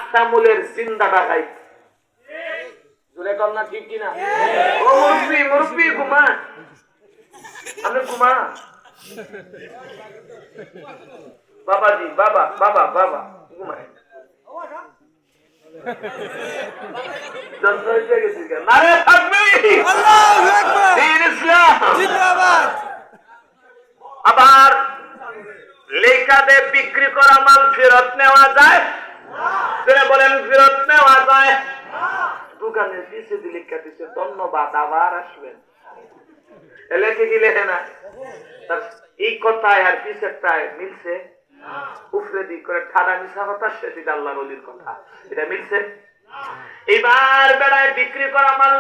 আস্তামুলের জিন্দাটা খাই জোরে কম না ঠিক কিনা ও মুরব্বি মুরব্বি ঘুমা আমি ঘুমা বাবাজি বাবা বাবা বাবা ঘুমায় আবার লেখাতে বিক্রি করা মাল ফেরত নেওয়া যায় বলেন ফেরত নেওয়া যায় দোকানের পিছে লেখা দিচ্ছে ধন্যবাদ আবার আসবেন লেখে কি লেখে না এই কথায় আর পিছেরটায় মিলছে উফরে দিক করে ঠাডা মিশা কথা সেটা আল্লাহর ওলির কথা এটা মিলছে এবার বেড়ায় বিক্রি করা মাল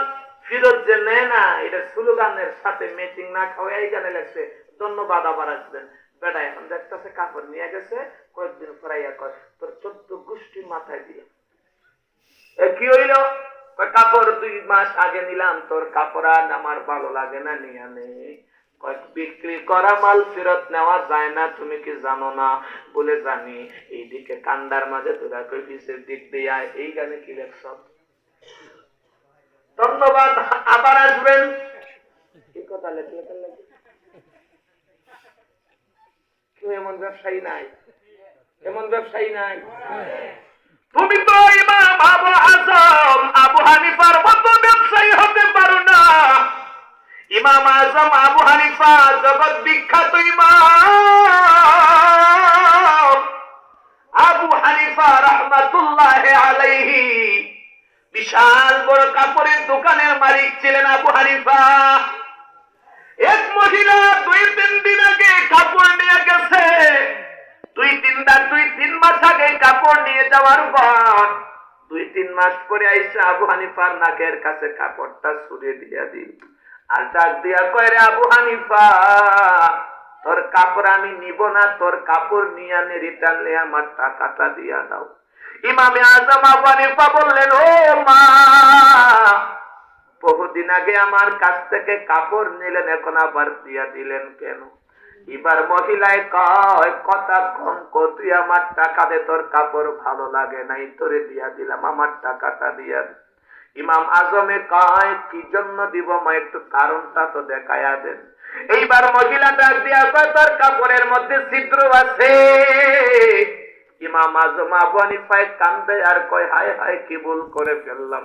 ফেরত যে নেয় না এটা স্লোগানের সাথে ম্যাচিং না খাওয়া এই গানে লেগছে ধন্যবাদ আবার আসবেন বেড়া এখন দেখতেছে কাপড় নিয়ে গেছে কয়েকদিন ফরাইয়া কয় তোর 14 গোষ্ঠী মাথায় দিয়ে কি হইল কাপড় 2 মাস আগে নিলাম তোর কাপড় আর আমার ভালো লাগে না নিয়ে নে বিক্রি করা মাল ফেরত নেওয়া যায় না তুমি কি জানো না বলে জানি এইদিকে কান্দার মাঝে তোরা কই পিছের দিক দিয়ে এই গানে কি লেখছ ধন্যবাদ আবার আসবেন কি কথা লেখলে কেউ এমন ব্যবসায়ী নাই এমন ব্যবসায়ী নাই তুমি তো ইমাম আবু আজম আবু হানিফার মতো ব্যবসায়ী হতে পারো না ইমাম আজম আবু হানিফা জগৎ বিখ্যাত ইমাম আবু হানিফা রাহমাতুল্লাহি আলাইহি বিশাল বড় কাপড়ের দোকানের মালিক ছিলেন আবু হানিফা এক মহিলা 2-3 দিন আগে কাপড় নিয়ে গেছে 2-3 মাস আগে কাপড় নিয়ে যাওয়ার পর 2-3 মাস পরে আইসা আবু হানিফার নাকের কাছে কাপড়টা ছুঁড়ে দিয়া দিল আর ডাক দিয়া কয় রে আবু হানিফা তোর কাপড় আমি নিব না তোর কাপড় নিয়ে আনে রিটার্ন নিয়ে আমার টাকাটা দিয়া দাও ইমামে আজম আবু হানিফা বললেন ও মা বহুদিন আগে আমার কাছ থেকে কাপড় নিলেন এখন আবার দিয়া দিলেন কেন এবার মহিলায় কয় কথা কম তুই আমার টাকা দে তোর কাপড় ভালো লাগে নাই তোরে দিয়া দিলাম আমার টাকাটা দিয়া দে ইমাম আজমে কয় কি জন্য দিব মা একটু কারণটা তো দেখায়া দেন এইবার মহিলাটা দিয়া কয় তোর কাপড়ের মধ্যে ছিদ্র আছে ইমাম আজম আবু হানিফা কান্দে আর কয় হায় হায় কি ভুল করে ফেললাম